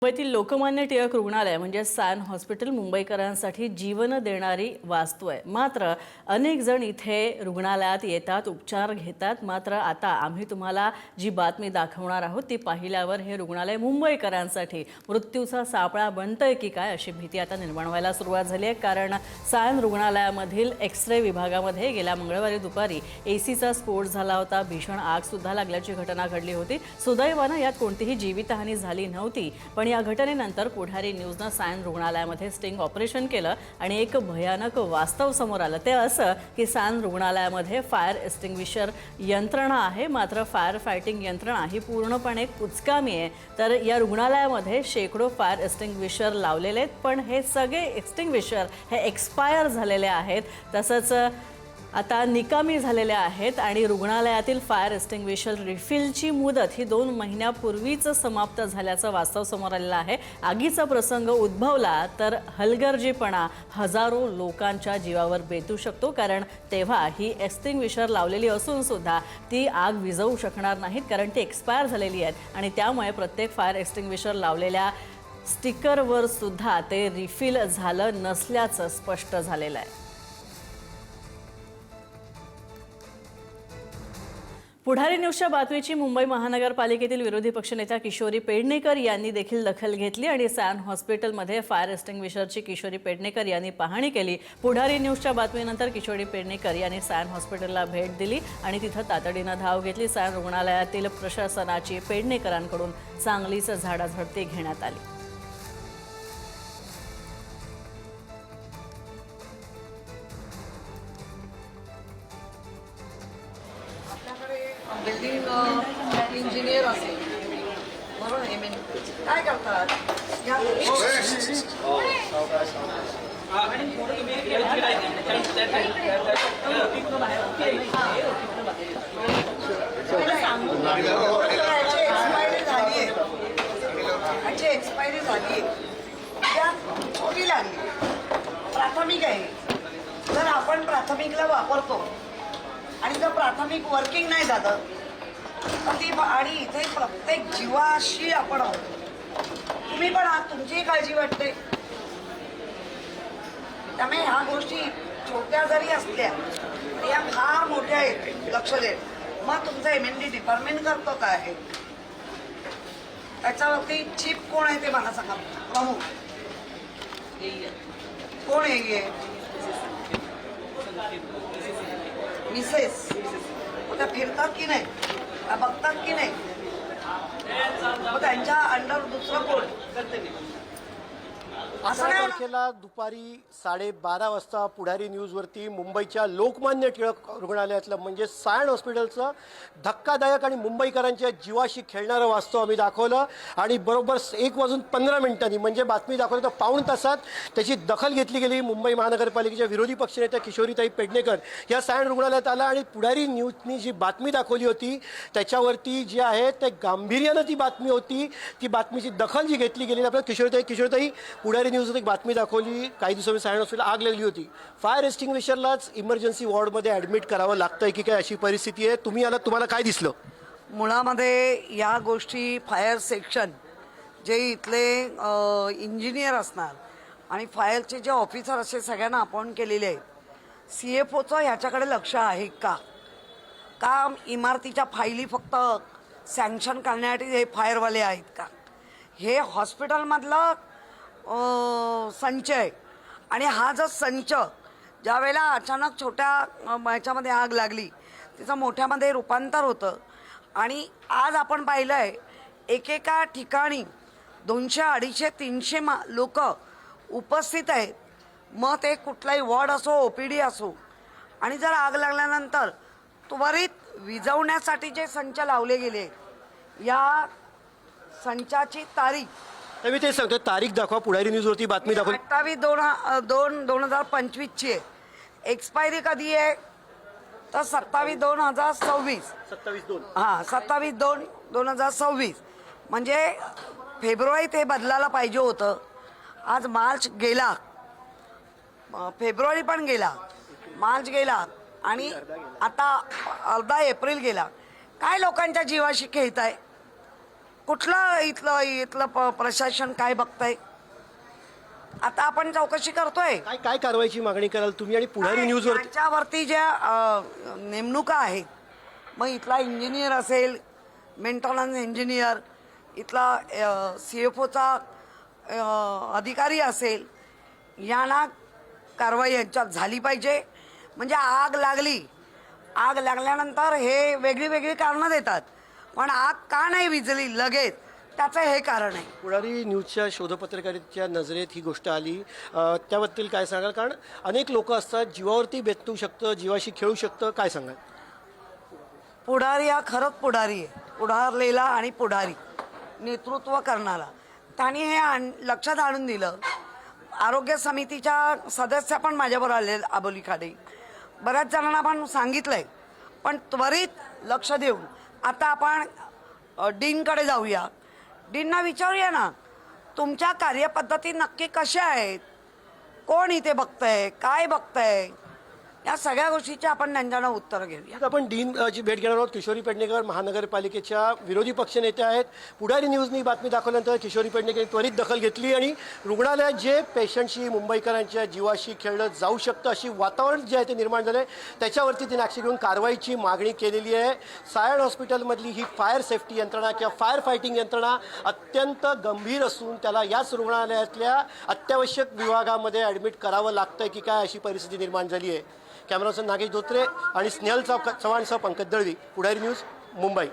मुंबईतील लोकमान्य टिळक रुग्णालय म्हणजे सॅन हॉस्पिटल मुंबईकरांसाठी जीवन देणारी वास्तू आहे। मात्र अनेक जण इथे रुग्णालयात येतात, उपचार घेतात। मात्र आता आम्ही तुम्हाला जी बातमी दाखवणार आहोत ती पाहिल्यावर हे रुग्णालय मुंबईकरांसाठी मृत्यूचा सापळा बनतंय की काय अशी भीती आता निर्माण व्हायला सुरुवात झाली आहे। कारण सॅन रुग्णालयामधील एक्स-रे विभागामध्ये गेल्या मंगळवारी दुपारी एसीचा स्फोट झाला होता। भीषण आग सुद्धा लागल्याची घटना घडली होती। सुदैवाने यात कोणतीही जीवितहानी झाली नव्हती। पण या घटनेनंतर पुढारी न्यूजने सॅन रुग्णालयामध्ये स्टिंग ऑपरेशन केलं आणि एक भयानक वास्तव समोर आलं। ते असं की सॅन रुग्णालयामध्ये फायर एक्सटिंग्विशर यंत्रणा आहे, मात्र फायर फायटिंग यंत्रणा ही पूर्णपणे कुचकामी आहे। तर या रुग्णालयामध्ये शेकडो फायर एक्सटिंग्विशर लावलेले आहेत, पण हे सगळे एक्सटिंग्विशर हे एक्सपायर झालेले आहेत, तसंच आता निकामी झालेले आहेत आणि रुग्णालयातील फायर एक्सटिंग्विशर रिफिलची मुदत ही 2 महिन्यापूर्वीच समाप्त झाल्याचं वास्तव समोर आलेलं आहे। आगीचा प्रसंग उद्भवला तर हलगर्जीपणा हजारो लोकांच्या जीवावर बेतू शकतो, कारण तेव्हा ही एक्सटिंग्विशर लावलेली असून सुद्धा ती आग विझवू शकणार नाहीत, कारण ती एक्सपायर झालेली आहेत आणि त्यामुळे प्रत्येक फायर एक्सटिंग्विशर लावलेल्या स्टिकरवर सुद्धा ते रिफिल झालं नसल्याचं स्पष्ट झालेलं आहे। पुढारी न्यूजच्या बातमीची मुंबई महानगरपालिकेतील विरोधी पक्षनेत्या किशोरी पेडणेकर यांनी देखील दखल घेतली आणि सॅन हॉस्पिटलमध्ये फायर एक्सटिंग्विशरची किशोरी पेडणेकर यांनी पाहणी केली। पुढारी न्यूजच्या बातमीनंतर किशोरी पेडणेकर यांनी सॅन हॉस्पिटलला भेट दिली आणि तिथं तातडीनं धाव घेतली। सॅन रुग्णालयातील प्रशासनाची पेडणेकरांकडून चांगलीच झाडाझडती घेण्यात आली। बिल्डिंग इंजिनियर असेल बरोबर आहे, काय करतात एक्सपायरी झाली छोटी लागली, प्राथमिक आहे। जर आपण प्राथमिकला वापरतो आणि जर प्राथमिक वर्किंग नाही झालं तर ती आणि इथे प्रत्येक जीवाशी आपण आहोत, तुम्ही पण आहात, तुमचीही काळजी वाटते। त्यामुळे ह्या गोष्टी छोट्या जरी असल्या या फार मोठ्या आहेत, लक्ष दे। मग तुमचं MND डिपार्टमेंट करतो काय आहे, त्याच्यावरती चीफ कोण आहे ते मला सांगा, प्रमुख कोण आहे? मिसेस त्या फिरतात की नाही, बघतात की नाही, मग त्यांच्या अंडर दुसरं कोण? तारखेला दुपारी 12:30 वाजता पुढारी न्यूजवरती मुंबईच्या लोकमान्य टिळक रुग्णालयातलं म्हणजे सॅन हॉस्पिटलचं धक्कादायक आणि मुंबईकरांच्या जीवाशी खेळणारं वास्तव आम्ही दाखवलं आणि बरोबर 1:15 म्हणजे बातमी दाखवली तर पाऊण तासात त्याची दखल घेतली गेली। मुंबई महानगरपालिकेच्या विरोधी पक्षनेत्या किशोरीताई पेडणेकर या सॅन रुग्णालयात आला आणि पुढारी न्यूजनी जी बातमी दाखवली होती त्याच्यावरती जी आहे ते गांभीर्यानं ती बातमी होती, ती बातमीची दखल जी घेतली गेली। आपल्या किशोरीताई पुढारी न्यूजवर एक बातमी दाखवली, काही दिवसांनी सॅन हॉस्पिटल आग लागली होती, फायर एक्सटिंग्विशरलाच इमर्जन्सी वॉर्डमध्ये ॲडमिट करावं लागतंय की काय अशी परिस्थिती आहे। तुम्ही आलात, तुम्हाला काय दिसलं? मुळामध्ये या गोष्टी फायर सेक्शन जे इथले इंजिनियर असणार आणि फायरचे जे ऑफिसर असे सगळ्यांना अपॉइंट केलेले आहेत, CFOचं ह्याच्याकडे लक्ष आहे का? इमारतीच्या फायली फक्त सँक्शन करण्यासाठी हे फायरवाले आहेत का? हे हॉस्पिटलमधलं संच आहे आणि हा जो संच ज्या वेळेला अचानक छोट्या ह्याच्यामध्ये आग लागली तिचं मोठ्यामध्ये रूपांतर होतं आणि आज आपण पाहिलं आहे एकेका ठिकाणी 200, 250, 300 लोक उपस्थित आहेत, मग ते कुठलाही वॉर्ड असो, OPD असो, आणि जर आग लागल्यानंतर त्वरित विझवण्यासाठी जे संच लावले गेले या संचाची तारीख मी ते सांगतो, तारीख दाखवा, पुढारी न्यूजवरती बातमी दाखवली 28/2/2025 आहे। एक्सपायरी कधी आहे तर 27/2/2026, 27/2 हां 27/2/2026 म्हणजे फेब्रुवारीत हे बदलायला पाहिजे होतं। आज मार्च गेला, फेब्रुवारी पण गेला, मार्च गेला आणि आता अर्धा एप्रिल गेला। काय लोकांच्या जीवाशी खेळताय? कुठलं इथलं प्रशासन काय बघतंय? आता आपण चौकशी करतोय. काय काय कारवाईची मागणी कराल तुम्ही आणि पुढारी न्यूजवर? त्याच्यावरती ज्या नेमणुका आहेत, मग इथला इंजिनियर असेल, मेंटेनन्स इंजिनियर, इथला CFOचा अधिकारी असेल, यांना कारवाई यांच्यात झाली पाहिजे. म्हणजे आग लागल्यानंतर हे वेगळी वेगळी कारणं देतात, पण आग का नाही विझली लगेच, त्याचं हे कारण आहे. पुढारी न्यूजच्या शोधपत्रकारितेच्या नजरेत ही गोष्ट आली, त्याबद्दल काय सांगाल? कारण अनेक लोक असतात, जीवावरती बेतू शकतं, जीवाशी खेळू शकतं, काय सांगाल? पुढारी हा खरंच पुढारी आहे, पुढारलेला आणि पुढारी नेतृत्व करणारा. त्यांनी हे लक्षात आणून दिलं. आरोग्य समितीच्या सदस्य पण माझ्याबरोबर आले, आबोली खाडे, बऱ्याच जणांना आपण सांगितलंय, पण त्वरित लक्ष देऊन आता आपण डीनकडे जाऊया. डीनना विचारूया ना, तुमच्या कार्यपद्धती नक्की कशा आहेत, कोण इथे बघतंय, काय बघतंय, या सगळ्या गोष्टीचे आपण त्यांच्याकडे उत्तर घेऊया. आता आपण डीनची भेट घेणार आहोत. किशोरी पेडणेकर महानगरपालिकेच्या विरोधी पक्षनेते आहेत. पुढारी न्यूजनी बातमी दाखवल्यानंतर किशोरी पेडणेकर त्वरित दखल घेतली आणि रुग्णालयात जे पेशंटशी, मुंबईकरांच्या जीवाशी खेळलं जाऊ शकतं अशी वातावरण जे आहे ते निर्माण झालं आहे, त्याच्यावरती तिने ॲक्शन घेऊन कारवाईची मागणी केलेली आहे. सायण हॉस्पिटलमधली ही फायर सेफ्टी यंत्रणा किंवा फायर फायटिंग यंत्रणा अत्यंत गंभीर असून त्याला याच रुग्णालयातल्या अत्यावश्यक विभागामध्ये ॲडमिट करावं लागतंय की काय, अशी परिस्थिती निर्माण झाली आहे. कॅमेरामॅन नागेश धोत्रे आणि स्नेहल चव्हाणसह पंकज दळवी, पुढारी न्यूज, मुंबई.